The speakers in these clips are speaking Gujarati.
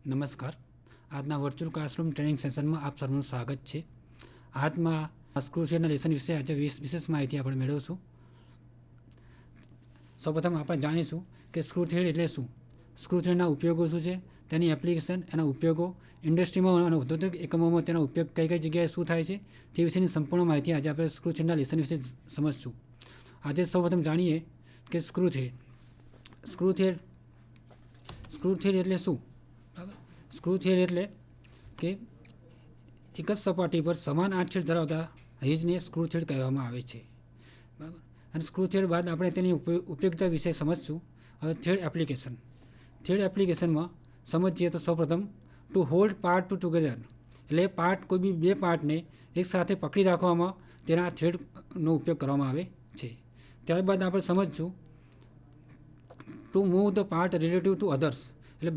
નમસ્કાર. આજના વર્ચ્યુઅલ ક્લાસરૂમ ટ્રેનિંગ સેશનમાં આપ સર્વનું સ્વાગત છે. આજમાં સ્ક્રૂ થ્રેડના લેસન વિશે આજે વિશેષ માહિતી આપણે મેળવશું. સૌપ્રથમ આપણે જાણીશું કે સ્ક્રૂ થ્રેડ એટલે શું, સ્ક્રૂ થ્રેડના ઉપયોગો શું છે, તેની એપ્લિકેશન, એના ઉપયોગો, ઇન્ડસ્ટ્રીમાં અને ઔદ્યોગિક એકમોમાં તેનો ઉપયોગ કઈ કઈ જગ્યાએ શું થાય છે તે વિશેની સંપૂર્ણ માહિતી આજે આપણે સ્ક્રૂ થ્રેડના લેસન વિશે સમજશું. આજે સૌપ્રથમ જાણીએ કે સ્ક્રૂ થ્રેડ એટલે શું. સ્ક્રૂ થ્રેડ એટલે કે એક જ સપાટી પર સમાન 8 છેડ ધરાવતા રિજને સ્ક્રૂ થ્રેડ કહેવામાં આવે છે. બરાબર. અને સ્ક્રૂ થ્રેડ બાદ આપણે તેની ઉપયોગિતા વિશે સમજશું. હવે થ્રેડ એપ્લિકેશનમાં સમજીએ તો સૌપ્રથમ ટુ હોલ્ડ પાર્ટ ટુગેધર એટલે પાર્ટ કોઈ બી બે પાર્ટને એકસાથે પકડી રાખવામાં તેના થ્રેડનો ઉપયોગ કરવામાં આવે છે. ત્યારબાદ આપણે સમજશું to move the part relative to others એટલે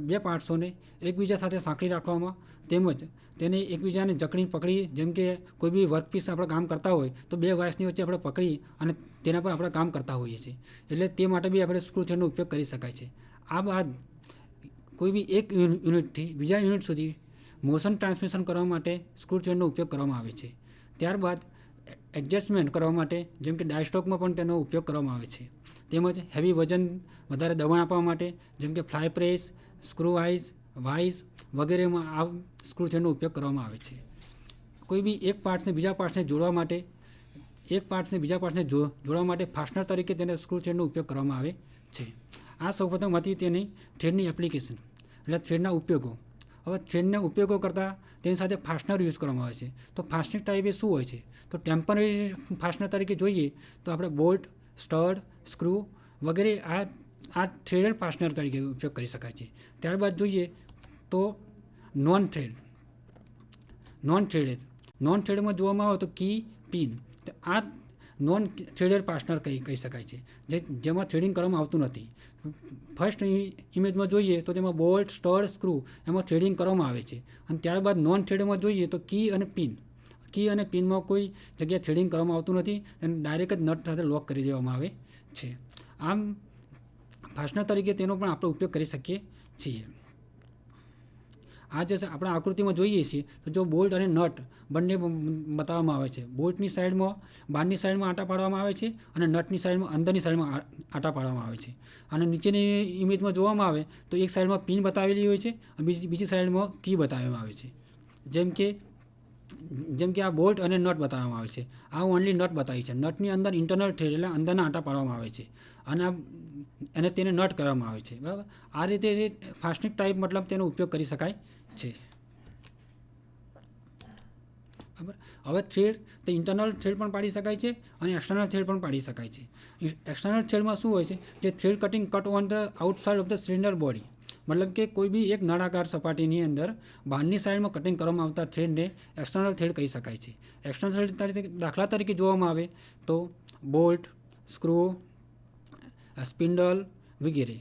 બે પાર્ટ્સોને એકબીજા સાથે સાંકળી રાખવામાં તેમજ તેને એકબીજાને જકડી પકડી, જેમ કે કોઈ બી વર્કપીસ આપણે કામ કરતા હોય તો બે વાયસની વચ્ચે આપણે પકડી અને તેના પર આપણે કામ કરતા હોઈએ છીએ, એટલે તે માટે બી આપણે સ્ક્રૂ થ્રેડનો ઉપયોગ કરી શકાય છે. આ બાદ કોઈ બી એક યુનિટથી બીજા યુનિટ સુધી મોશન ટ્રાન્સમિશન કરવા માટે સ્ક્રૂ થ્રેડનો ઉપયોગ કરવામાં આવે છે. ત્યારબાદ એડજસ્ટમેન્ટ કરવા માટે જેમ કે ડાયસ્ટોકમાં પણ તેનો ઉપયોગ કરવામાં આવે છે. તેમજ હેવી વજન વધારે દબાણ આપવા માટે જેમ કે ફ્લાય પ્રેસ, સ્ક્રૂ વાઇઝ વગેરેમાં આ સ્ક્રૂ થ્રેડનો ઉપયોગ કરવામાં આવે છે. કોઈ બી એક પાર્ટ્સને બીજા પાર્ટ્સને જોડવા માટે ફાસ્ટનર તરીકે તેને સ્ક્રૂ થ્રેડનો ઉપયોગ કરવામાં આવે છે. આ સૌપ્રથમ હતી તેની થ્રેડની એપ્લિકેશન એટલે થ્રેડના ઉપયોગો. હવે થ્રેડના ઉપયોગો કરતાં તેની સાથે ફાસ્ટનર યુઝ કરવામાં આવે છે. તો ફાસ્ટનર ટાઈપ એ શું હોય છે, તો ટેમ્પરરી ફાસ્ટનર તરીકે જોઈએ તો આપણે બોલ્ટ, સ્ટડ, સ્ક્રૂ વગેરે આ થ્રેડેડ ફાસ્ટનર તરીકે ઉપયોગ કરી શકાય છે. ત્યારબાદ જોઈએ તો નોન થ્રેડેડમાં જોવામાં આવે તો કી, પિન, આ નોન થ્રેડેડ ફાસ્ટનર કહી શકાય છે, જેમાં થ્રેડિંગ કરવામાં આવતું નથી. ફર્સ્ટ ઇમેજમાં જોઈએ તો તેમાં બોલ્ટ, સ્ટડ, સ્ક્રૂ એમાં થ્રેડિંગ કરવામાં આવે છે. અને ત્યારબાદ નોન થ્રેડમાં જોઈએ તો કી અને પિનમાં કોઈ જગ્યાએ થ્રેડિંગ કરવામાં આવતું નથી, અને ડાયરેક્ટ જ નટ સાથે લોક કરી દેવામાં આવે છે. આમ ફાસ્ટનર તરીકે તેનો પણ આપણે ઉપયોગ કરી શકીએ છીએ. આ જે આપણે આકૃતિમાં જોઈએ છીએ તો જો બોલ્ટ અને નટ બંને બતાવવામાં આવે છે. બોલ્ટની સાઈડમાં બહારની સાઈડમાં આંટા પાડવામાં આવે છે અને નટની સાઈડમાં અંદરની સાઈડમાં આંટા પાડવામાં આવે છે. અને નીચેની ઇમેજમાં જોવામાં આવે તો એક સાઈડમાં પિન બતાવેલી હોય છે અને બીજી સાઈડમાં કી બતાવવામાં આવે છે. જેમ કે આ બોલ્ટ અને નટ બતાવવામાં આવે છે. આ ઓનલી નટ બતાવી છે. નટની અંદર ઇન્ટરનલ થ્રેડ એટલે અંદરના આંટા પાડવામાં આવે છે અને તેને નટ કહેવામાં આવે છે. બરાબર. આ રીતે ફાસ્ટનિંગ ટાઈપ મતલબ તેનો ઉપયોગ કરી શકાય છે. બરાબર. હવે થ્રેડ તે ઇન્ટરનલ થ્રેડ પણ પાડી શકાય છે અને એક્સટર્નલ થ્રેડ પણ પાડી શકાય છે. એક્સટર્નલ થ્રેડમાં શું હોય છે, જે thread cut on the outside of the cylinder body, મતલબ કે કોઈ બી એક નળાકાર સપાટીની અંદર બહારની સાઈડમાં કટિંગ કરવામાં આવતા થ્રેડને એક્સટર્નલ થ્રેડ કહી શકાય છે. એક્સટર્નલ થ્રેડ દાખલા તરીકે જોવામાં આવે તો બોલ્ટ, સ્ક્રૂ, સ્પિન્ડલ વગેરે.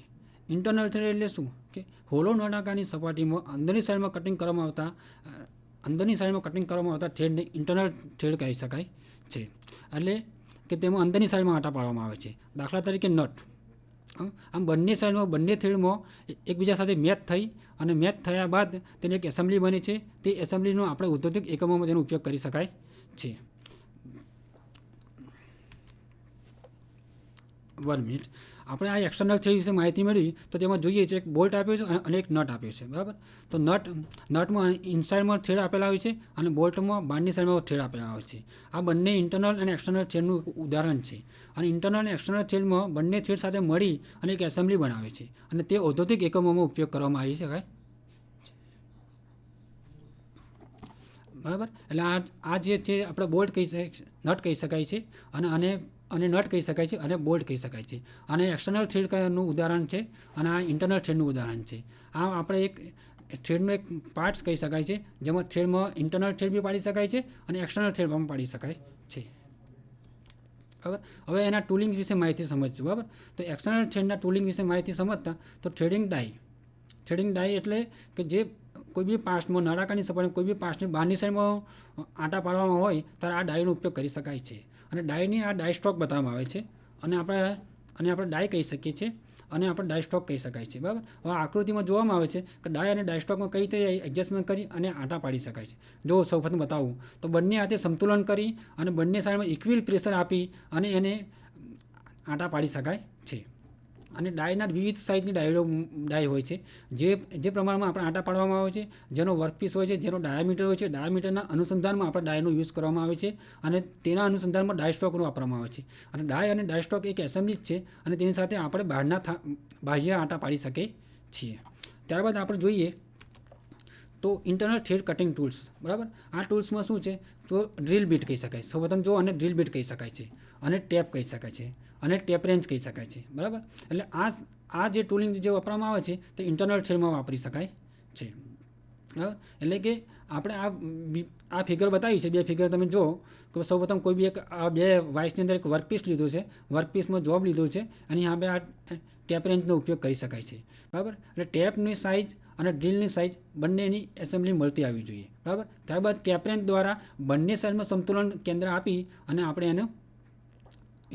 ઇન્ટરનલ થ્રેડ એટલે શું કે હોલો નળાકારની સપાટીમાં અંદરની સાઈડમાં કટિંગ કરવામાં આવતા થ્રેડને ઇન્ટરનલ થ્રેડ કહી શકાય છે. એટલે કે તેમાં અંદરની સાઈડમાં આંટા પાડવામાં આવે છે. દાખલા તરીકે નટ. આમ બંને થ્રેડમાં એકબીજા સાથે મેચ થયા બાદ તેની એક એસેમ્બલી બને છે. તે એસેમ્બલીનો આપણે ઔદ્યોગિક એકમોમાં તેનો ઉપયોગ કરી શકાય છે. 1 મિનિટ. આપણે આ એક્સટર્નલ થ્રેડ વિશે માહિતી મેળવી તો તેમાં જોઈએ છે એક બોલ્ટ આપ્યો છે અને એક નટ આપ્યો છે. બરાબર. તો નટમાં ઇનસાઇડમાં થ્રેડ આપેલા હોય છે અને બોલ્ટમાં બહારની સાઈડમાં થ્રેડ આપેલા હોય છે. આ બંને ઇન્ટરનલ અને એક્સટર્નલ થ્રેડનું ઉદાહરણ છે. અને ઇન્ટરનલ અને એક્સટર્નલ થ્રેડમાં બંને થ્રેડ સાથે મળી અને એક એસેમ્બલી બનાવે છે અને તે ઔદ્યોગિક એકમોમાં ઉપયોગ કરવામાં આવી શકાય. બરાબર. એટલે આ જે છે આપણે નટ કહી શકાય છે અને નટ કહી શકાય છે અને બોલ્ટ કહી શકાય છે. અને એક્સટર્નલ થ્રેડનું ઉદાહરણ છે અને આ ઇન્ટરનલ થ્રેડનું ઉદાહરણ છે. આમ આપણે એક થ્રેડનો એક પાર્ટ્સ કહી શકાય છે, જેમાં થ્રેડમાં ઇન્ટરનલ થ્રેડ બી પાડી શકાય છે અને એક્સટર્નલ થ્રેડ પણ પાડી શકાય છે. બરાબર. હવે એના ટૂલિંગ વિશે માહિતી સમજશું. બરાબર. તો એક્સટર્નલ થ્રેડના ટૂલિંગ વિશે માહિતી સમજતા તો થ્રેડિંગ ડાય એટલે કે જે કોઈ બી પાર્ટ્સમાં નળાકારની સપાટી કોઈ બી પાર્ટ્સની બહારની સાઈડમાં આંટા પાડવામાં હોય ત્યારે આ ડાયનો ઉપયોગ કરી શકાય છે. અને ડાયની આ ડાય સ્ટ્રોક બતાવવામાં આવે છે અને આપણે ડાય કહી શકીએ છીએ. અને આપણે ડાયસ્ટોક કહી શકાય છે, બરાબર. હવે આકૃતિમાં જોવામાં આવે છે કે ડાય અને ડાયસ્ટોકમાં કઈ રીતે એડજસ્ટમેન્ટ કરી અને આંટા પાડી શકાય છે. જો સૌપ્રથમ બતાવું તો બંને હાથે સંતુલન કરી અને બંને સાઈડમાં ઇક્વિલ પ્રેશર આપી અને એને આંટા પાડી શકાય છે. અને ડાયના વિવિધ સાઇઝની ડાય હોય છે, જે પ્રમાણમાં આપણે આંટા પાડવામાં આવે છે, જેનો વર્કપીસ હોય છે, જેનો ડાયામીટર હોય છે. ડાયામીટરના અનુસંધાનમાં આપણે ડાયનો યુઝ કરવામાં આવે છે અને તેના અનુસંધાનમાં ડાયસ્ટોકનો વાપરવામાં આવે છે. અને ડાય અને ડાયસ્ટોક એક એસેમ્બલી જ છે અને તેની સાથે આપણે બાહ્ય આંટા પાડી શકીએ છીએ. ત્યારબાદ આપણે જોઈએ તો ઇન્ટરનલ થ્રેડ કટિંગ ટૂલ્સ, બરાબર. આ ટૂલ્સમાં શું છે તો ડ્રીલ બીટ કહી શકાય, સૌપ્રથમ જો અને ડ્રીલ બીટ કહી શકાય છે, અને ટેપ કહી શકાય છે, અને ટેપ રેન્જ કહી શકાય છે, બરાબર. એટલે આ જે ટૂલિંગ જે વાપરવામાં આવે છે તે ઇન્ટરનલ થ્રેડમાં વાપરી શકાય છે, બરાબર. એટલે કે આપણે આ ફિગર બતાવી છે, બે ફિગર તમે જો કે સૌપ્રથમ કોઈ બી એક આ બે વાઇસની અંદર એક વર્કપીસ લીધું છે, વર્કપીસમાં જોબ લીધું છે અને यहाँ पे આ ટેપ રેન્જનો ઉપયોગ કરી શકાય છે, બરાબર. એટલે ટેપની સાઇઝ અને ડ્રીલની સાઇઝ બંનેની એસેમ્બલી મળતી આવવી જોઈએ, બરાબર. ત્યારબાદ ટેપ રેન્જ દ્વારા બંને સાઈડમાં સંતુલન કેન્દ્ર આપી અને આપણે એને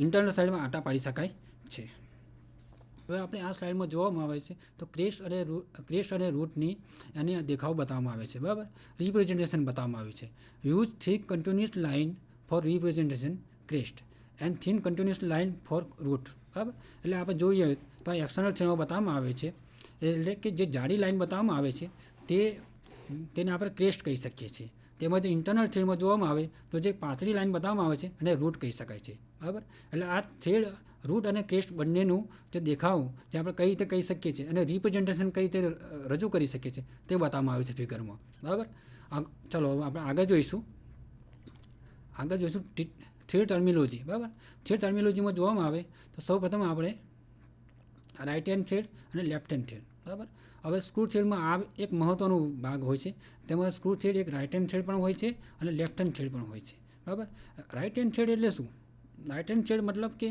ઇન્ટરનલ સાઈડમાં આંટા પાડી શકાય છે. હવે આપણે આ સ્લાઇડમાં જોવામાં આવે છે તો ક્રેસ્ટ અને રૂટની એની દેખાવ બતાવવામાં આવે છે, બરાબર. રિપ્રેઝન્ટેશન બતાવવામાં આવ્યું છે. Use thick continuous line for representation crest and thin continuous line for root, બરાબર. એટલે આપણે જોઈએ તો આ એક્સટર્નલ થ્રેડમાં બતાવવામાં આવે છે, એટલે કે જે જાડી લાઇન બતાવવામાં આવે છે તેને આપણે ક્રેસ્ટ કહી શકીએ છીએ. તેમજ ઇન્ટરનલ થ્રેડમાં જોવામાં આવે તો જે પાતળી લાઇન બતાવવામાં આવે છે અને રૂટ કહી શકાય છે, બરાબર. એટલે આ થ્રેડ રૂટ અને ક્રેસ્ટ બંનેનું જે દેખાવ જે આપણે કઈ રીતે કહી શકીએ છીએ અને રિપ્રેઝન્ટેશન કઈ રીતે રજૂ કરી શકીએ છીએ તે બતાવવામાં આવ્યું છે ફિગરમાં, બરાબર. ચલો આપણે આગળ જોઈશું થ્રેડ ટર્મિનોલોજી, બરાબર. થ્રેડ ટર્મિનોલોજીમાં જોવામાં આવે તો સૌપ્રથમ આપણે રાઇટ હેન્ડ થ્રેડ અને લેફ્ટ હેન્ડ થ્રેડ, બરાબર. હવે સ્ક્રૂ થ્રેડમાં આ એક મહત્ત્વનો ભાગ હોય છે, તેમાં સ્ક્રૂ થ્રેડ એક રાઇટ હેન્ડ થ્રેડ પણ હોય છે અને લેફ્ટ હેન્ડ થ્રેડ પણ હોય છે, બરાબર. રાઇટ હેન્ડ થ્રેડ એટલે શું? રાઇટ હેન્ડ થ્રેડ મતલબ કે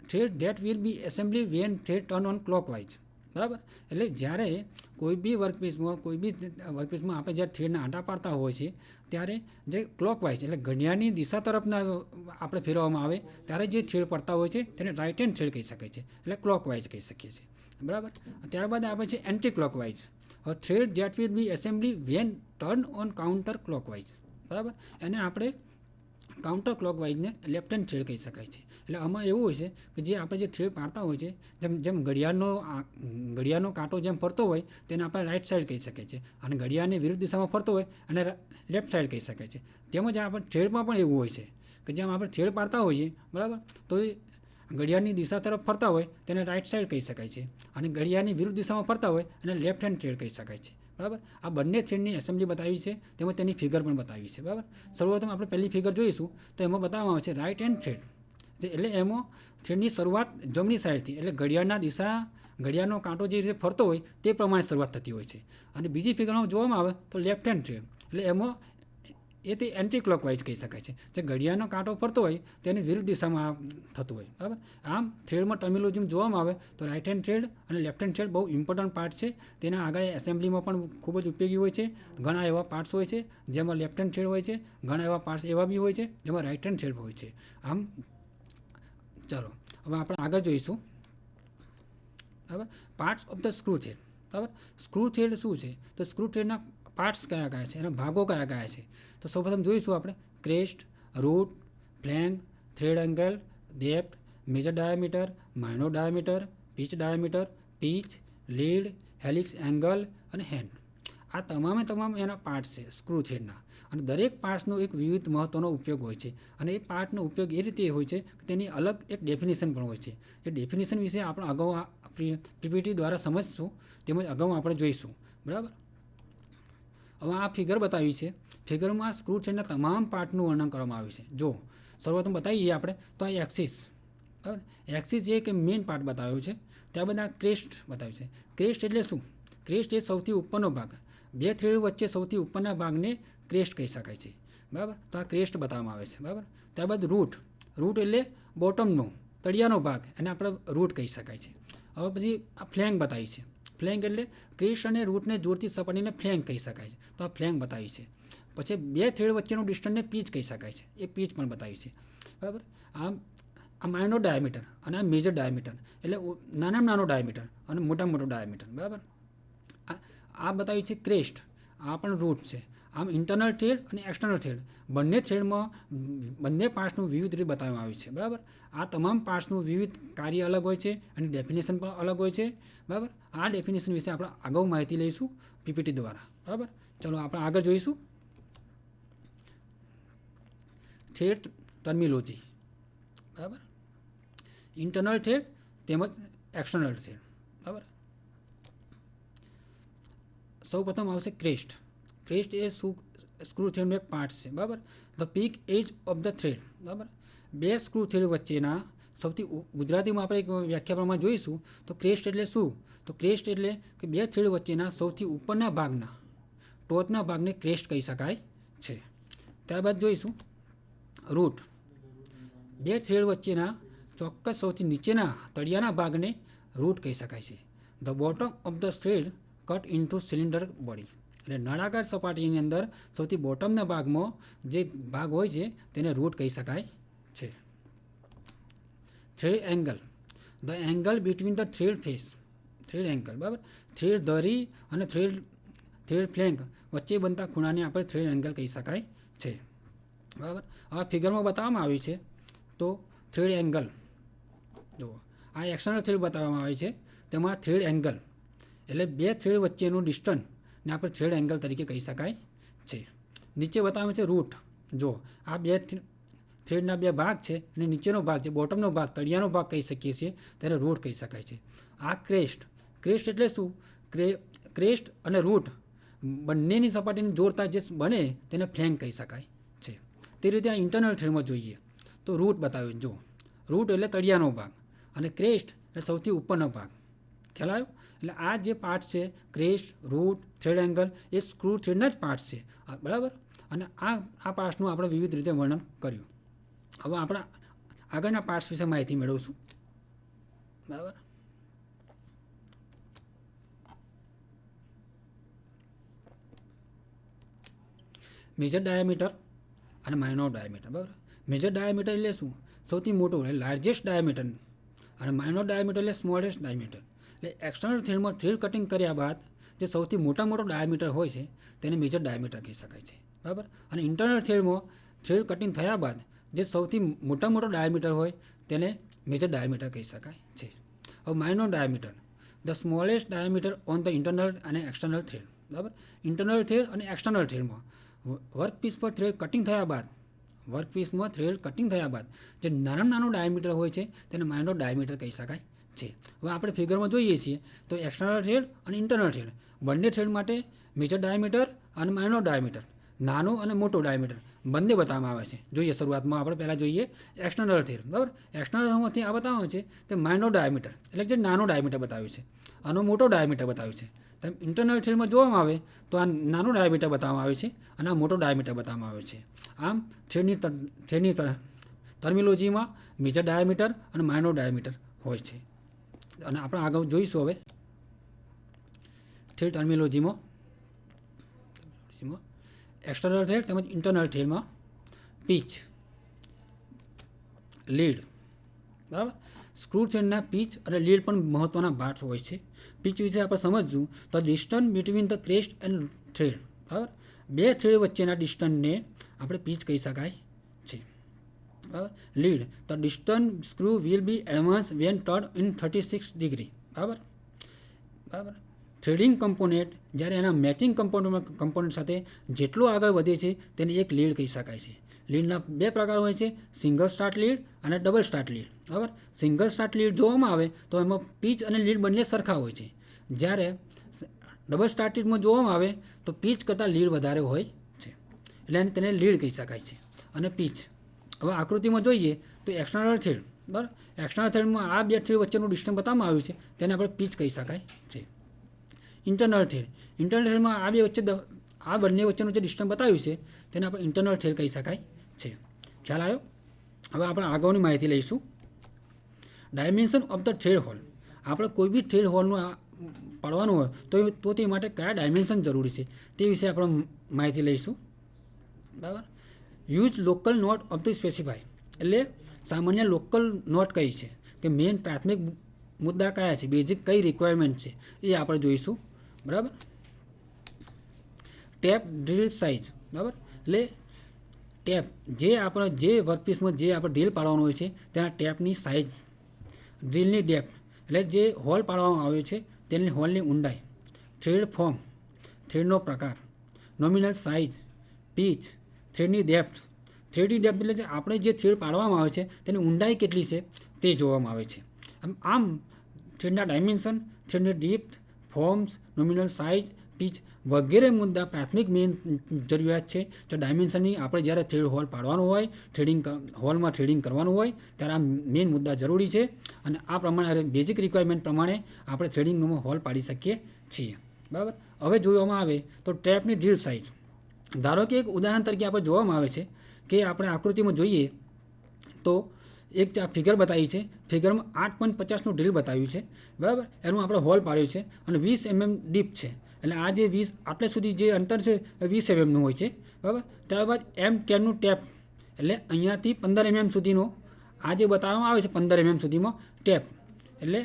thread that will be assembly when thread turn on clockwise, બરાબર. એટલે જ્યારે કોઈ બી વર્કપીસમાં આપણે જ્યારે થ્રેડના આંટા પાડતા હોય છે ત્યારે જે ક્લોકવાઇઝ એટલે ઘડિયાળની દિશા તરફના આપણે ફેરવવામાં આવે ત્યારે જે થ્રેડ પડતા હોય છે તેને રાઇટ હેન્ડ થ્રેડ કહી શકાય છે, એટલે ક્લોકવાઇઝ કહી શકીએ છીએ, બરાબર. ત્યારબાદ આવે છે એન્ટી ક્લોકવાઇઝ. હવે thread that will be assembly when turn on counter clockwise, બરાબર. એને આપણે કાઉન્ટર ક્લોકવાઇઝને લેફ્ટ હેન્ડ થ્રેડ કહી શકાય છે. એટલે આમાં એવું હોય છે કે જે આપણે જે થ્રેડ પાડતા હોય છે જેમ ઘડિયાળનો કાંટો જેમ ફરતો હોય તેને આપણે રાઇટ સાઈડ કહી શકીએ છીએ અને ઘડિયાળની વિરુદ્ધ દિશામાં ફરતો હોય અને લેફ્ટ સાઈડ કહી શકાય છે. તેમજ આપણે થ્રેડમાં પણ એવું હોય છે કે જેમ આપણે થ્રેડ પાડતા હોઈએ, બરાબર, તો ઘડિયાળની દિશા તરફ ફરતા હોય તેને રાઇટ સાઈડ કહી શકાય છે અને ઘડિયાળની વિરુદ્ધ દિશામાં ફરતા હોય અને લેફ્ટ હેન્ડ થ્રેડ કહી શકાય છે, બરાબર. આ બંને થ્રેડની એસેમ્બલી બતાવી છે, તેમજ તેની ફિગર પણ બતાવી છે, બરાબર. શરૂઆતમાં આપણે પહેલી ફિગર જોઈશું તો એમાં બતાવવામાં આવે છે રાઇટ હેન્ડ થ્રેડ, એટલે એમાં થ્રેડની શરૂઆત જમણી સાઈડથી એટલે ઘડિયાળનો કાંટો જે રીતે ફરતો હોય તે પ્રમાણે શરૂઆત થતી હોય છે. અને બીજી ફિગરમાં જોવામાં આવે તો લેફ્ટ હેન્ડ થ્રેડ એટલે એમાં તે એન્ટી ક્લોકવાઇઝ કહી શકાય છે, જે ઘડિયાળનો કાંટો ફરતો હોય તેની વિરુદ્ધ દિશામાં થતું હોય, બરાબર. આમ થ્રેડમાં ટર્મિનોલોજીમાં જોવામાં આવે તો રાઇટ હેન્ડ થ્રેડ અને લેફ્ટ હેન્ડ થ્રેડ બહુ ઇમ્પોર્ટન્ટ પાર્ટ છે. તેના આગળ એસેમ્બલીમાં પણ ખૂબ જ ઉપયોગી હોય છે. ઘણા એવા પાર્ટ્સ હોય છે જેમાં લેફ્ટ હેન્ડ થ્રેડ હોય છે, ઘણા એવા પાર્ટ્સ એવા બી હોય છે જેમાં રાઇટ હેન્ડ થ્રેડ હોય છે. આમ ચાલો હવે આપણે આગળ જોઈશું, બરાબર, parts of the screw thread, બરાબર. સ્ક્રૂ થ્રેડ શું છે તો સ્ક્રૂ થ્રેડના પાર્ટ્સ કયા છે, એના ભાગો કયા છે તો સૌપ્રથમ જોઈશું આપણે crest, root, flank, thread angle, depth, major diameter, minor diameter, pitch diameter, pitch, lead, helix angle અને હેન્ડ. આ તમામ એના પાર્ટ્સ છે સ્ક્રૂ થ્રેડના અને દરેક પાર્ટ્સનો એક વિવિધ મહત્ત્વનો ઉપયોગ હોય છે અને એ પાર્ટનો ઉપયોગ એ રીતે હોય છે કે તેની અલગ એક ડેફિનેશન પણ હોય છે. એ ડેફિનેશન વિશે આપણે અગાઉ પીપીટી દ્વારા સમજશું, તેમજ અગાઉ આપણે જોઈશું, બરાબર. હવે આ ફિગર બતાવી છે. ફિગરમાં સ્ક્રૂ થ્રેડના તમામ પાર્ટનું વર્ણન કરવામાં આવ્યું છે. જો શરૂઆતમાં બતાવીએ આપણે તો આ એક્સિસ, બરાબર. એક્સિસ જે કે મેઇન પાર્ટ બતાવ્યો છે. ત્યારબાદ આ ક્રેસ્ટ બતાવ્યું છે. ક્રેસ્ટ એટલે શું? ક્રેસ્ટ એ સૌથી ઉપરનો ભાગ, બે થ્રેડ વચ્ચે સૌથી ઉપરના ભાગને ક્રેસ્ટ કહી શકાય છે, બરાબર. તો આ ક્રેસ્ટ બતાવવામાં આવે છે, બરાબર. ત્યારબાદ રૂટ એટલે બોટમનો તળિયાનો ભાગ, એને આપણે રૂટ કહી શકાય છે. હવે પછી આ ફ્લેંગ બતાવી છે. ફ્લેંગ એટલે ક્રેસ્ટ અને રૂટને જોડતી સપાટીને ફ્લેંગ કહી શકાય છે, તો આ ફ્લેંગ બતાવી છે. પછી બે થ્રેડ વચ્ચેનું ડિસ્ટન્સને પીચ કહી શકાય છે, એ પીચ પણ બતાવી છે, બરાબર. આમ આ માઇનોર ડાયામીટર અને આ મેજર ડાયામીટર, એટલે નાનામાં નાનો ડાયામીટર અને મોટામાં મોટો ડાયામીટર, બરાબર. આ બતાવ્યું છે ક્રેસ્ટ, આ પણ રૂટ છે. આમ ઇન્ટરનલ થ્રેડ અને એક્સટર્નલ થ્રેડ બંને થ્રેડમાં બંને પાર્ટ્સનું વિવિધ રીતે બતાવવામાં આવ્યું છે, બરાબર. આ તમામ પાર્ટ્સનું વિવિધ કાર્ય અલગ હોય છે અને ડેફિનેશન પણ અલગ હોય છે, બરાબર. આ ડેફિનેશન વિશે આપણે અગાઉ માહિતી લઈશું પીપીટી દ્વારા, બરાબર. ચલો આપણે આગળ જોઈશું થ્રેડ ટર્મિનોલોજી, બરાબર. ઇન્ટરનલ થ્રેડ તેમજ એક્સટર્નલ થ્રેડ, બરાબર. સૌ પ્રથમ આવશે ક્રેસ્ટ. ક્રેસ્ટ એ સ્ક્રૂ થ્રેડનો એક પાર્ટ છે, બરાબર. The peak edge of the thread, બરાબર. બે સ્ક્રૂ થ્રેડ વચ્ચેના સૌથી ગુજરાતીમાં આપણે એક વ્યાખ્યા પ્રમાણે જોઈશું તો ક્રેસ્ટ એટલે શું? તો ક્રેસ્ટ એટલે કે બે થ્રેડ વચ્ચેના સૌથી ઉપરના ભાગના ટોચના ભાગને ક્રેસ્ટ કહી શકાય છે. ત્યારબાદ જોઈશું રૂટ. બે થ્રેડ વચ્ચેના ચોક્કસ સૌથી નીચેના તળિયાના ભાગને રૂટ કહી શકાય છે. The bottom of the thread cut into cylinder body, એટલે નળાકાર સપાટીની અંદર સૌથી બોટમના ભાગમાં જે ભાગ હોય છે તેને રૂટ કહી શકાય છે. Thread angle. The angle between the thread face, thread angle, બરાબર. થ્રેડ ધરી અને થ્રેડ ફ્લેંક વચ્ચે બનતા ખૂણાને આપણે થ્રેડ એંગલ કહી શકાય છે, બરાબર. આ ફિગરમાં બતાવવામાં આવ્યું છે તો થ્રેડ એંગલ જુઓ, આ એક્સટર્નલ થ્રેડ બતાવવામાં આવે છે, તેમાં થ્રેડ એંગલ એટલે બે થ્રેડ વચ્ચેનું ડિસ્ટન્સને આપણે થ્રેડ એંગલ તરીકે કહી શકાય છે. નીચે બતાવે છે રૂટ. જો આ બે થ્રેડના બે ભાગ છે અને નીચેનો ભાગ છે, બોટમનો ભાગ, તળિયાનો ભાગ કહી શકીએ છીએ, ત્યારે રૂટ કહી શકાય છે. આ ક્રેસ્ટ. ક્રેસ્ટ એટલે શું? ક્રેસ્ટ અને રૂટ બંનેની સપાટીને જોડતા જે બને તેને ફ્લેંક કહી શકાય છે. તે રીતે આ ઇન્ટરનલ થ્રેડમાં જોઈએ તો રૂટ બતાવ્યું. જો રૂટ એટલે તળિયાનો ભાગ અને ક્રેસ્ટ એટલે સૌથી ઉપરનો ભાગ. ખ્યાલ આવ્યો? એટલે આ જે પાર્ટ છે ક્રેસ્ટ, રૂટ, થ્રેડ એંગલ એ સ્ક્રૂ થ્રેડના જ પાર્ટ છે, બરાબર. અને આ પાર્ટ્સનું આપણે વિવિધ રીતે વર્ણન કર્યું. હવે આપણે આગળના પાર્ટ્સ વિશે માહિતી મેળવશું, બરાબર. મેજર ડાયામીટર અને માઇનોર ડાયામીટર, બરાબર. મેજર ડાયામીટર એટલે શું? સૌથી મોટું એટલે લાર્જેસ્ટ ડાયામીટર, અને માઇનોર ડાયામીટર એટલે સ્મોલેસ્ટ ડાયામીટર. એટલે એક્સટર્નલ થ્રેડમાં થ્રેડ કટિંગ કર્યા બાદ જે સૌથી મોટો ડાયામીટર હોય છે તેને મેજર ડાયામીટર કહી શકાય છે, બરાબર. અને ઇન્ટરનલ થ્રેડમાં થ્રેડ કટિંગ થયા બાદ જે સૌથી મોટો ડાયામીટર હોય તેને મેજર ડાયામીટર કહી શકાય છે. હવે minor diameter, the smallest diameter on the internal અને એક્સટર્નલ થ્રેડ, બરાબર. ઇન્ટરનલ થ્રેડ અને એક્સટર્નલ થ્રેડમાં વર્કપીસ પર થ્રેડ કટિંગ થયા બાદ જે નાનો ડાયામીટર હોય છે તેને માઇનોર ડાયામીટર કહી શકાય છે. હવે આપણે ફિગરમાં જોઈએ છીએ તો એક્સટર્નલ થ્રેડ અને ઇન્ટરનલ થ્રેડ બંને થ્રેડ માટે મેજર ડાયામીટર અને માઇનોર ડાયામીટર, નાનો અને મોટો ડાયામીટર બંને બતાવવામાં આવે છે. જોઈએ શરૂઆતમાં આપણે પહેલાં જોઈએ એક્સટર્નલ થ્રેડ, બરાબર. એક્સટર્નલમાંથી આ બતાવવામાં છે તે માઇનોર ડાયામીટર એટલે જે નાનો ડાયામીટર બતાવ્યું છે, આનો મોટો ડાયામીટર બતાવ્યું છે. તેમ ઇન્ટરનલ થ્રેડમાં જોવામાં આવે તો આ નાનો ડાયામીટર બતાવવામાં આવે છે અને આ મોટો ડાયામીટર બતાવવામાં આવે છે. આમ થ્રેડની ટર્મિનોલોજીમાં મેજર ડાયામીટર અને માઇનોર ડાયામીટર હોય છે. અને આપણે આગળ જોઈશું હવે થ્રેડ ટર્મિનોલોજીમાં એક્સટર્નલ થ્રેડ તેમજ ઇન્ટરનલ થ્રેડમાં પીચ, લીડ, બરાબર. સ્ક્રૂ થ્રેડના પીચ અને લીડ પણ મહત્ત્વના પાર્ટ્સ હોય છે. પીચ વિશે આપણે સમજવું તો distance between the crest and thread, બરાબર. બે થ્રેડ વચ્ચેના ડિસ્ટન્સને આપણે પીચ કહી શકાય છે, બરાબર. Lead, the distance screw will be advance when turn in 36 degree, બરાબર. થ્રેડિંગ કમ્પોનેન્ટ જ્યારે એના મેચિંગ કમ્પોનન્ટ સાથે જેટલો આગળ વધે છે તેને એક લીડ કહી શકાય છે. લીડના બે પ્રકાર હોય છે, સિંગલ સ્ટાર્ટ લીડ અને ડબલ સ્ટાર્ટ લીડ, બરાબર. સિંગલ સ્ટાર્ટ લીડ જોવામાં આવે તો એમાં પીચ અને લીડ બંને સરખા હોય છે, જ્યારે ડબલ સ્ટાર્ટ લીડમાં જોવામાં આવે તો પીચ કરતાં લીડ વધારે હોય છે, એટલે તેને લીડ કહી શકાય છે. અને પીચ હવે આકૃતિમાં જોઈએ તો એક્સટર્નલ થ્રેડ, બરાબર. એક્સટર્નલ થ્રેડમાં આ બે થ્રેડ વચ્ચેનું ડિસ્ટન્સ બતાવવામાં આવ્યું છે તેને આપણે પીચ કહી શકાય છે. ઇન્ટરનલ થ્રેડમાં આ બંને વચ્ચેનું જે ડિસ્ટન્સ બતાવ્યું છે તેને આપણે ઇન્ટરનલ થ્રેડ કહી શકાય છે. ખ્યાલ આવ્યો? હવે આપણે આગળની માહિતી લઈશું. Dimension of the thread hole. આપણે કોઈ બી થ્રેડ હોલનું પાડવાનું હોય તો તે માટે કયા ડાયમેન્શન જરૂરી છે તે વિશે આપણે માહિતી લઈશું, બરાબર. Use local note of the specify એટલે સામાન્ય લોકલ નોટ કઈ છે કે મેઇન પ્રાથમિક મુદ્દા કયા છે, બેઝિક કઈ રિક્વાયરમેન્ટ છે એ આપણે જોઈશું. બરાબર. Tap drill size. બરાબર. એટલે ટેપ જે આપણે જે વર્કપીસમાં જે આપણે ડ્રીલ પાડવાનું હોય છે તેના ટેપની સાઇઝ, ડ્રીલની ડેપ્થ એટલે જે હોલ પાડવામાં આવ્યો છે તેની હોલની ઊંડાઈ, થ્રેડ ફોર્મ, થ્રેડનો પ્રકાર, નોમિનલ સાઇઝ, પીચ, થ્રેડની ડેપ્થ. થ્રેડની ડેપ્થ એટલે આપણે જે થ્રેડ પાડવામાં આવે છે તેની ઊંડાઈ કેટલી છે તે જોવામાં આવે છે. આમ થ્રેડના ડાયમેન્શન, થ્રેડની depth, forms, nominal size, pitch વગેરે મુદ્દા પ્રાથમિક મેઇન જરૂરિયાત છે. જો ડાયમેન્શનની આપણે જ્યારે થ્રેડ હોલ પાડવાનું હોય, હોલમાં થ્રેડિંગ કરવાનું હોય ત્યારે આ મેઇન મુદ્દા જરૂરી છે. અને આ પ્રમાણે બેઝિક રિક્વાયરમેન્ટ પ્રમાણે આપણે થ્રેડિંગમાં હોલ પાડી શકીએ છીએ. બરાબર. હવે જોવામાં આવે તો ટેપની ડ્રીલ સાઇઝ. ધારો કે એક ઉદાહરણ તરીકે આપણે જોવામાં આવે છે કે આપણે આકૃતિમાં જોઈએ તો એક આ ફિગર બતાવી છે. ફિગરમાં 8.50નું ડ્રીલ બતાવ્યું છે. બરાબર. એનું આપણે હોલ પાડ્યું છે અને 20 mm ડીપ છે. એટલે આ જે 20 આટલે સુધી જે અંતર છે એ 20 mmનું હોય છે. બરાબર. ત્યારબાદ M10નું ટેપ એટલે અહીંયાથી 15 mm સુધીનો આ જે બતાવવામાં આવે છે 15 mm સુધીમાં ટેપ એટલે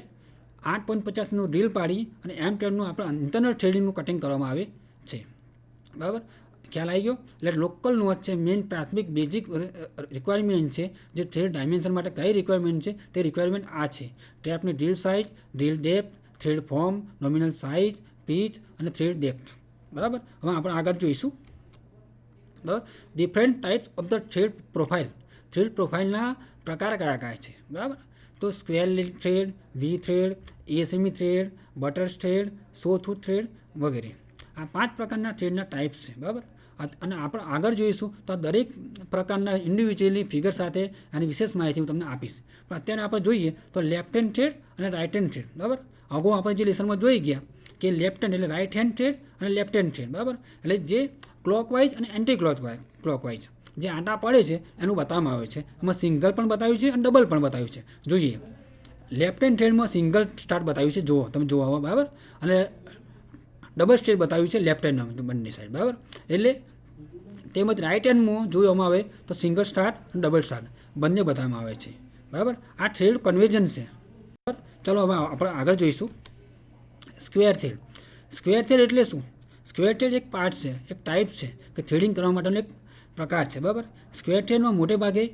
8.50નું ડ્રીલ પાડી અને M10નું આપણે ઇન્ટરનલ થ્રેડિંગનું કટિંગ કરવામાં આવે છે. બરાબર. ખ્યાલ આવી ગયો. એટલે લોકલ નોટ છે મેઇન પ્રાથમિક બેઝિક રિક્વાયરમેન્ટ છે. જે થ્રેડ ડાયમેન્શન માટે કઈ રિક્વાયરમેન્ટ છે તે રિક્વાયરમેન્ટ આ છે. ટેપની drill size, drill depth, thread form, nominal size, pitch અને થ્રેડ ડેપ્થ. બરાબર. હવે આપણે આગળ જોઈશું. બરાબર. Different types of the thread profile. Thread પ્રોફાઇલના પ્રકાર કયા કયા છે. બરાબર. તો square thread, V thread, acme thread, buttress thread, sawtooth thread વગેરે. આ 5 પ્રકારના થ્રેડના ટાઈપ્સ છે. બરાબર. અને આપણે આગળ જોઈશું તો આ દરેક પ્રકારના ઇન્ડિવિજ્યુઅલી ફિગર સાથે આની વિશેષ માહિતી હું તમને આપીશ. પણ અત્યારે આપણે જોઈએ તો લેફ્ટ હેન્ડ થ્રેડ અને રાઇટ હેન્ડ થ્રેડ. બરાબર. અગાઉ આપણે જે લેસનમાં જોઈ ગયા કે લેફ્ટ હેન્ડ એટલે રાઇટ હેન્ડ થ્રેડ અને લેફ્ટ હેન્ડ થ્રેડ. બરાબર. એટલે જે ક્લોકવાઇઝ અને એન્ટી ક્લોકવાઇઝ જે આંટા પડે છે એનું બતાવવામાં આવે છે. એમાં સિંગલ પણ બતાવ્યું છે અને ડબલ પણ બતાવ્યું છે. જોઈએ લેફ્ટ હેન્ડ થ્રેડમાં સિંગલ સ્ટાર્ટ બતાવ્યું છે, જુઓ તમે જોવા. બરાબર. અને ડબલ સ્ટેજ બતાવ્યું છે લેફ્ટ હેન્ડ બંને સાઈડ. બરાબર. એટલે તેમજ રાઇટ હેન્ડમાં જોવામાં આવે તો સિંગલ સ્ટાર્ટ અને ડબલ સ્ટાર્ટ બંને બતાવવામાં આવે છે. બરાબર. આ થ્રેડ કન્વેન્શન છે. બરાબર. ચલો હવે આપણે આગળ જોઈશું સ્ક્વેર થ્રેડ. સ્ક્વેર થ્રેડ એટલે શું? સ્ક્વેર થ્રેડ એક પાર્ટ છે, એક ટાઈપ છે કે થ્રેડિંગ કરવા માટેનો એક પ્રકાર છે. બરાબર. સ્ક્વેર થ્રેડમાં મોટે ભાગે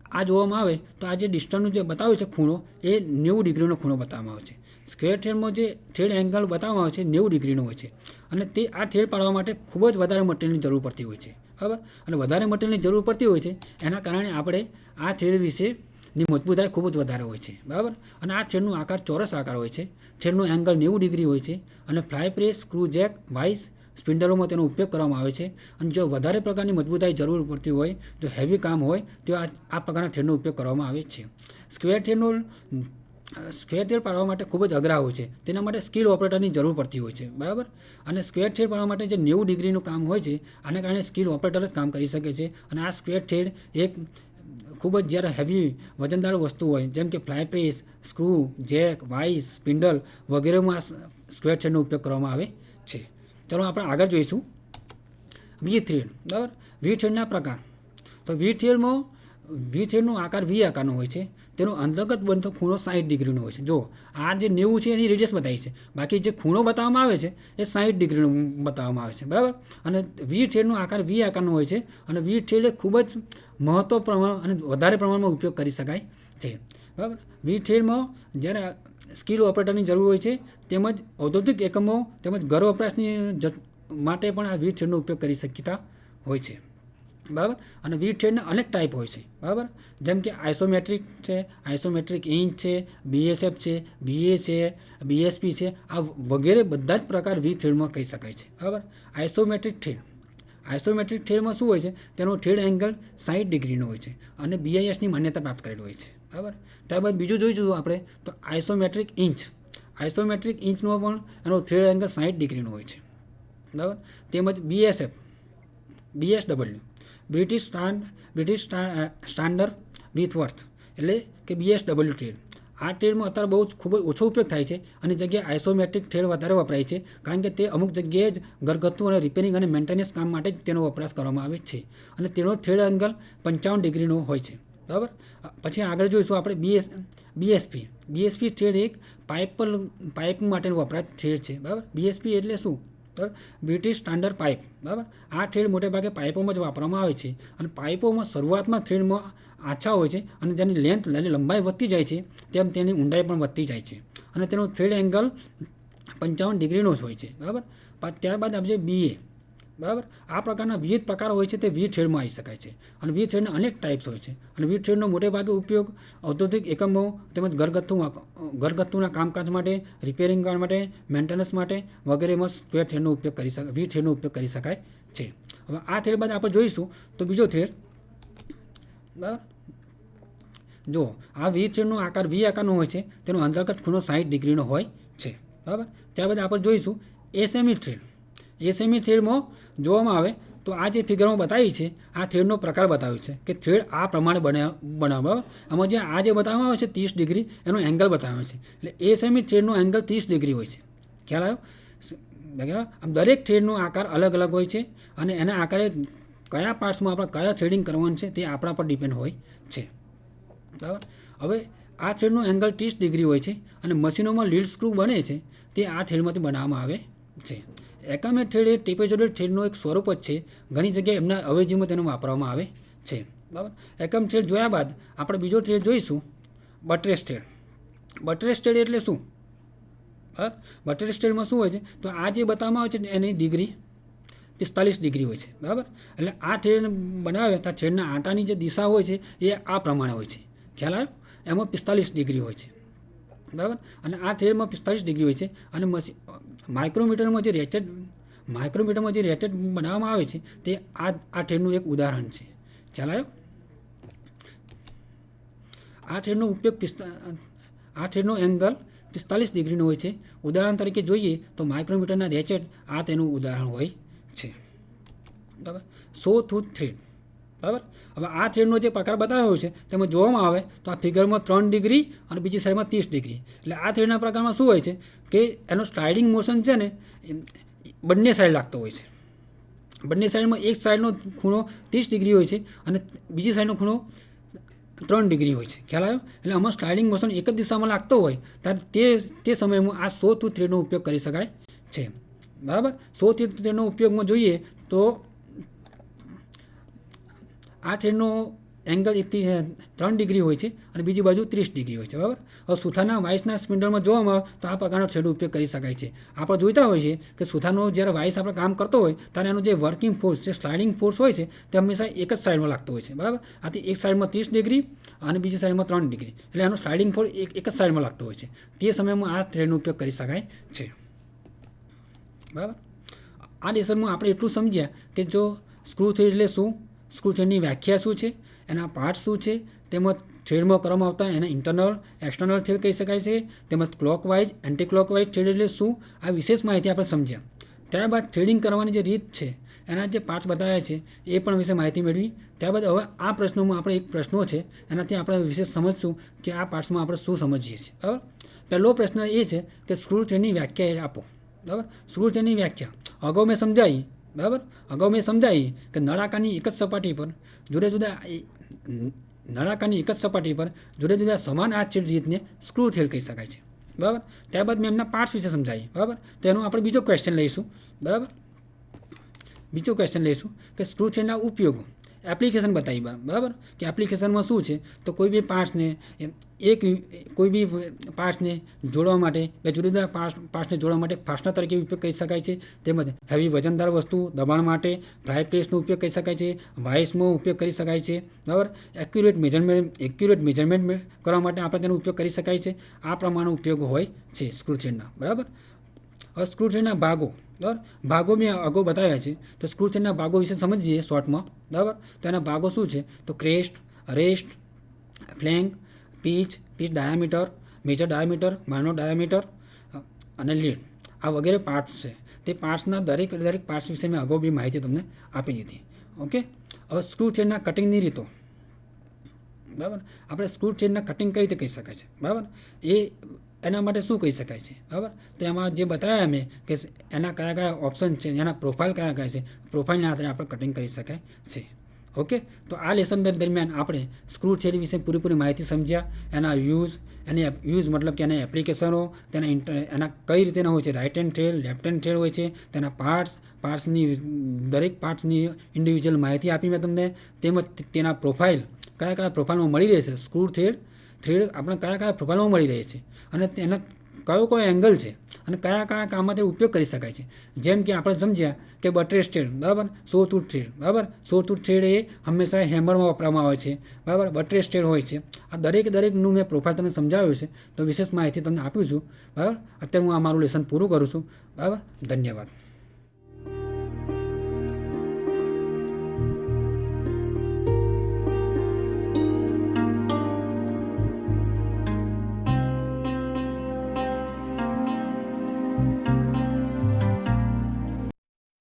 આ જોવામાં આવે તો આ જે ડિસ્ટન્સનું જે બતાવ્યું છે ખૂણો એ 90 ડિગ્રીનો ખૂણો બતાવવામાં આવે છે. સ્ક્વેર થ્રેડમાં જે થ્રેડ એંગલ બતાવવામાં આવે છે 90 ડિગ્રીનો હોય છે. અને તે આ થ્રેડ પાડવા માટે ખૂબ જ વધારે મટીરિયલની જરૂર પડતી હોય છે. બરાબર. અને વધારે મટીરિયલની જરૂર પડતી હોય છે એના કારણે આપણે આ થ્રેડ વિશેની મજબૂતાઈ ખૂબ જ વધારે હોય છે. બરાબર. અને આ થ્રેડનો આકાર ચોરસ આકાર હોય છે. થ્રેડનો એંગલ 90 ડિગ્રી હોય છે. અને fly press, screw jack, vice, સ્પિન્ડલોમાં તેનો ઉપયોગ કરવામાં આવે છે. અને જો વધારે પ્રકારની મજબૂતાઈ જરૂર પડતી હોય, જો હેવી કામ હોય તો આ પ્રકારના થ્રેડનો ઉપયોગ કરવામાં આવે છે. સ્ક્વેર થ્રેડ પાડવા માટે ખૂબ જ અઘરા હોય છે. તેના માટે સ્કિલ ઓપરેટરની જરૂર પડતી હોય છે. બરાબર. અને સ્ક્વેર થ્રેડ પાડવા માટે જે 90 ડિગ્રીનું કામ હોય છે આના કારણે સ્કિલ ઓપરેટર જ કામ કરી શકે છે. અને આ સ્ક્વેર થ્રેડ એક ખૂબ જ જ્યારે હેવી વજનદાર વસ્તુ હોય જેમ કે fly press, screw, jack, vice, spindle વગેરેમાં આ સ્ક્વેર થ્રેડનો ઉપયોગ કરવામાં આવે છે. ચલો આપણે આગળ જોઈશું વી થ્રેડ. બરાબર. વી થ્રેડના પ્રકાર. તો વી થ્રેડનો આકાર વી આકારનો હોય છે. તેનો અંતર્ગત બનતો ખૂણો 60 ડિગ્રીનો હોય છે. જો આ જે 90 છે એની રેડિયસ બતાવી છે, બાકી જે ખૂણો બતાવવામાં આવે છે એ 60 ડિગ્રીનો બતાવવામાં આવે છે. બરાબર. અને વી થ્રેડનો આકાર વી આકારનો હોય છે. અને વી થ્રેડ એ ખૂબ જ મહત્વપૂર્ણ અને વધારે પ્રમાણમાં ઉપયોગ કરી શકાય છે. બરાબર. વી થ્રેડમાં જ્યારે સ્કિલ ઓપરેટરની જરૂર હોય છે તેમજ ઔદ્યોગિક એકમો તેમજ ઘર વપરાશની માટે પણ આ વી થ્રેડનો ઉપયોગ કરી શકતા હોય છે. બરાબર. અને વી થ્રેડના અનેક ટાઈપ હોય છે. બરાબર. જેમ કે આઇસોમેટ્રિક છે, આઇસોમેટ્રિક ઇંચ છે, BSF છે, BA છે, BSP છે. આ વગેરે બધા જ પ્રકાર વી થ્રેડમાં કહી શકાય છે. બરાબર. આઇસોમેટ્રિક થ્રેડમાં શું હોય છે? તેનો થ્રેડ એંગલ 60 ડિગ્રીનો હોય છે અને BISની માન્યતા પ્રાપ્ત કરેલી હોય છે. બરાબર. ત્યારબાદ બીજું જોઈશું આપણે તો આઇસોમેટ્રિક ઇંચનો પણ એનો થ્રેડ એંગલ 60 ડિગ્રીનો હોય છે. બરાબર. તેમજ BSW બ્રિટિશ સ્ટાન્ડર્ડ વિથવર્થ એટલે કે BSW થ્રેડ. આ થ્રેડમાં અત્યારે બહુ ખૂબ જ ઓછો ઉપયોગ થાય છે અને જગ્યાએ આઇસોમેટ્રિક થ્રેડ વધારે વપરાય છે કારણ કે તે અમુક જગ્યાએ જ ઘરગથ્થુ અને રિપેરિંગ અને મેન્ટેનન્સ કામ માટે જ તેનો વપરાશ કરવામાં આવે છે. અને તેનો થ્રેડ એંગલ 55 ડિગ્રીનો હોય છે. બરાબર. પછી આગળ જોઈશું આપણે બીએસપી થ્રેડ એક પાઇપ માટેનું વપરાય થ્રેડ છે. બરાબર. બીએસપી એટલે શું? બરાબર, બ્રિટિશ સ્ટાન્ડર્ડ પાઇપ. બરાબર. આ થ્રેડ મોટે ભાગે પાઇપોમાં જ વાપરવામાં આવે છે અને પાઇપોમાં શરૂઆતમાં થ્રેડમાં આછા હોય છે અને તેની લેન્થ એટલે લંબાઈ વધતી જાય છે તેમ તેની ઊંડાઈ પણ વધતી જાય છે અને તેનો થ્રેડ એંગલ 55 ડિગ્રીનો જ હોય છે. બરાબર. ત્યારબાદ આપણે બીએ. બરાબર. આ પ્રકારના વિવિધ પ્રકાર હોય છે તે વી થ્રેડમાં આવી શકાય છે અને વી થ્રેડના અનેક ટાઈપ્સ હોય છે અને વી થ્રેડનો મોટે ભાગે ઉપયોગ ઔદ્યોગિક એકમો તેમજ ઘરગથ્થુના કામકાજ માટે, રિપેરિંગ કામ માટે, મેન્ટેનન્સ માટે વગેરેમાં વી થ્રેડનો ઉપયોગ કરી શકાય છે. હવે આ થ્રેડ બાદ આપણે જોઈશું તો બીજો થ્રેડ. બરાબર. જો આ વી થ્રેડનો આકાર વી આકારનો હોય છે, તેનો અંતર્ગત ખૂણો 60 ડિગ્રીનો હોય છે. બરાબર. ત્યારબાદ આપણે જોઈશું એસેમી થ્રેડ. એસેમી થ્રેડમાં જોવામાં આવે તો આ જે ફિગરમાં બતાવી છે આ થ્રેડનો પ્રકાર બતાવ્યો છે કે થ્રેડ આ પ્રમાણે બનાવવા. આમાં જે આ જે બતાવવામાં આવે છે 30 ડિગ્રી એનો એંગલ બતાવ્યો છે. એટલે એસેમી થ્રેડનો એંગલ 30 ડિગ્રી હોય છે. ખ્યાલ આવ્યો? આમ દરેક થ્રેડનો આકાર અલગ અલગ હોય છે અને એના આકારે કયા પાર્ટ્સમાં આપણે કયા થ્રેડિંગ કરવાનું છે તે આપણા પર ડિપેન્ડ હોય છે. બરાબર. હવે આ થ્રેડનો એંગલ 30 ડિગ્રી હોય છે અને મશીનોમાં લીડ સ્ક્રૂ બને છે તે આ થ્રેડમાંથી બનાવવામાં આવે છે. એકામે થ્રેડ એ ટેપેજોડેડ થ્રેડનું એક સ્વરૂપ જ છે. ઘણી જગ્યાએ એમના અવેજીમાં તેનો વાપરવામાં આવે છે. બરાબર. એકમ થ્રેડ જોયા બાદ આપણે બીજો થ્રેડ જોઈશું બટ્રેસ થ્રેડ. બટ્રેસ થ્રેડ એટલે શું? બરાબર. બટ્રેસ થ્રેડમાં શું હોય છે તો આ જે બતાવવામાં આવે છે એની ડિગ્રી 45 ડિગ્રી હોય છે. બરાબર. એટલે આ થ્રેડ બનાવે તો થ્રેડના આંટાની જે દિશા હોય છે એ આ પ્રમાણે હોય છે. ખ્યાલ આવ્યો? એમાં 45 ડિગ્રી હોય છે. બરાબર. અને આ થ્રેડમાં 45 ડિગ્રી હોય છે અને માઇક્રોમીટરમાં જે રેટેડ બનાવવામાં આવે છે તે આ થ્રેડનું એક ઉદાહરણ છે. ખ્યાલ આવ્યો? આ થ્રેડનો એંગલ 45 ડિગ્રીનો હોય છે. ઉદાહરણ તરીકે જોઈએ તો માઇક્રોમીટરના રેચેટ આ તેનું ઉદાહરણ હોય છે. બરાબર. સો ટૂથ થ્રેડ. બરાબર. હવે આ થ્રેડનો જે પ્રકાર બતાવ્યો છે તેમાં જોવામાં આવે તો આ ફિગરમાં 3 ડિગ્રી અને બીજી સાઈડમાં 30 ડિગ્રી. એટલે આ થ્રેડના પ્રકારમાં શું હોય છે કે એનો સ્લાઇડિંગ મોશન છે ને બંને સાઈડ લાગતો હોય છે. બંને સાઈડમાં એક સાઈડનો ખૂણો 30 ડિગ્રી હોય છે અને બીજી સાઈડનો ખૂણો 3 ડિગ્રી હોય છે. ખ્યાલ આવ્યો? એટલે આમાં સ્લાઇડિંગ મોશન એક જ દિશામાં લાગતો હોય ત્યારે તે સમયમાં આ 100 ટૂથ થ્રેડનો ઉપયોગ કરી શકાય છે. બરાબર. 100 ટૂથ થ્રેડનો ઉપયોગમાં જોઈએ તો આ થ્રેડનો એંગલ 3 ડિગ્રી હોય છે અને બીજી બાજુ 30 ડિગ્રી હોય છે. બરાબર. હવે સુથારના વાઇસના સ્પિન્ડલમાં જોવામાં આવે તો આ પ્રકારનો થ્રેડનો ઉપયોગ કરી શકાય છે. આપણે જોઈતા હોઈએ છીએ કે સુથારનો જ્યારે વાઇસ આપણે કામ કરતો હોય ત્યારે એનો જે વર્કિંગ ફોર્સ, જે સ્લાઇડિંગ ફોર્સ હોય છે તે હંમેશા એક જ સાઈડમાં લાગતો હોય છે. બરાબર. આથી એક સાઈડમાં 30 ડિગ્રી અને બીજી સાઈડમાં 3 ડિગ્રી. એટલે એનો સ્લાઇડિંગ ફોર્સ એક જ સાઈડમાં લાગતો હોય છે. તે સમયમાં આ થ્રેડનો ઉપયોગ કરી શકાય છે. બરાબર. આ લેસનમાં આપણે એટલું સમજ્યા કે જો સ્ક્રૂ થ્રેડ એટલે શું, સ્ક્રૂ થ્રેડની વ્યાખ્યા શું છે, એના પાર્ટ શું છે, તેમજ થ્રેડમાં કરવામાં આવતા એના ઇન્ટરનલ એક્સટર્નલ થ્રેડ કહી શકાય છે, તેમજ ક્લોકવાઇઝ એન્ટી ક્લોકવાઇઝ થ્રેડ એટલે શું, આ વિશેષ માહિતી આપણે સમજ્યા. ત્યારબાદ થ્રેડિંગ કરવાની જે રીત છે એના જે પાર્ટ્સ બતાવ્યા છે એ પણ વિશે માહિતી મેળવી. ત્યારબાદ હવે આ પ્રશ્નોમાં આપણે એક પ્રશ્નો છે એનાથી આપણે વિશેષ સમજશું કે આ પાર્ટ્સમાં આપણે શું સમજીએ છીએ. બરાબર. પહેલો પ્રશ્ન એ છે કે સ્ક્રૂ થ્રેડની વ્યાખ્યા આપો. બરાબર. સ્ક્રૂ થ્રેડની વ્યાખ્યા અગાઉ મેં સમજાવી. બરાબર. અગાઉ મેં સમજાવી કે નળાકારની એક જ સપાટી પર જુદા જુદા સમાન આછેદ રીતને સ્ક્રૂ થ્રેડ કહી શકાય છે. બરાબર. ત્યારબાદ મેં એમના પાર્ટ્સ વિશે સમજાવી. બરાબર. તો એનો આપણે બીજો ક્વેશ્ચન લઈશું. બરાબર. બીજો ક્વેશ્ચન લઈશું કે સ્ક્રૂ થ્રેડના ઉપયોગો, એપ્લિકેશન બતાવી. બરાબર. કે એપ્લિકેશનમાં શું છે તો કોઈ બી પાર્ટ્સને જોડવા માટે કે જુદા જુદા પાર્ટ્સને જોડવા માટે ફાસ્ટનર તરીકે ઉપયોગ કરી શકાય છે. તેમજ હેવી વજનદાર વસ્તુ દબાણ માટે ફ્લાય પ્રેસનો ઉપયોગ કરી શકાય છે, વાઇસમાં ઉપયોગ કરી શકાય છે. બરાબર. એક્યુરેટ મેજરમેન્ટ કરવા માટે આપણે તેનો ઉપયોગ કરી શકાય છે. આ પ્રમાણનો ઉપયોગ હોય છે સ્ક્રૂ થ્રેડના. બરાબર. હવે સ્ક્રૂ થ્રેડના ભાગો. બરાબર. ભાગો મેં અગાઉ બતાવ્યા છે તો સ્ક્રૂ થ્રેડના ભાગો વિશે સમજીએ શોર્ટમાં. બરાબર. તો એના ભાગો શું છે તો crest, rest, flank, pitch diameter, major diameter, minor diameter અને લીડ, આ વગેરે પાર્ટ્સ છે. તે પાર્ટ્સના દરેક પાર્ટ્સ વિશે મેં અગાઉ બી માહિતી તમને આપી દીધી. ઓકે. હવે સ્ક્રૂ થ્રેડના કટિંગની રીતો. બરાબર. આપણે સ્ક્રૂ થ્રેડના કટિંગ કઈ રીતે કહી શકાય છે. બરાબર. એના માટે શું કહી શકાય છે. બરાબર. તો એમાં જે બતાવ્યા મેં કે એના કયા ઓપ્શન છે, એના પ્રોફાઇલ કયા છે, પ્રોફાઇલના આધારે આપણે કટિંગ કરી શકાય છે. ઓકે, તો આ લેસન દરમિયાન આપણે સ્ક્રૂ થિયરી વિશે પૂરેપૂરી માહિતી સમજ્યા, એના યુઝ મતલબ કે એના એપ્લિકેશનો, એના કઈ રીતેના હોય છે, right hand thread, left hand thread હોય છે, તેના પાર્ટ્સની દરેક પાર્ટ્સની ઇન્ડિવિજ્યુઅલ માહિતી આપી મેં તમને, તેમજ તેના પ્રોફાઇલ કયા પ્રોફાઇલમાં મળી રહે છે, સ્ક્રૂ થ્રેડ આપણે કયા પ્રોફાઇલમાં મળી રહે છે, અને એના કયો એંગલ છે, અને કયા કામમાં તે ઉપયોગ કરી શકાય છે. જેમ કે આપણે સમજ્યા કે બટ્રેસ થ્રેડ, બરાબર, સોટૂથ થ્રેડ, બરાબર, સોટૂથ થ્રેડ એ હંમેશા હેમરમાં વાપરવામાં આવે છે, બરાબર, બટ્રેસ થ્રેડ હોય છે. આ દરેકનું મેં પ્રોફાઇલ તમને સમજાવ્યું છે, તો વિશેષ માહિતી તમને આપ્યું છું, બરાબર. અત્યારે હું આ મારું લેસન પૂરું કરું છું, બરાબર. ધન્યવાદ.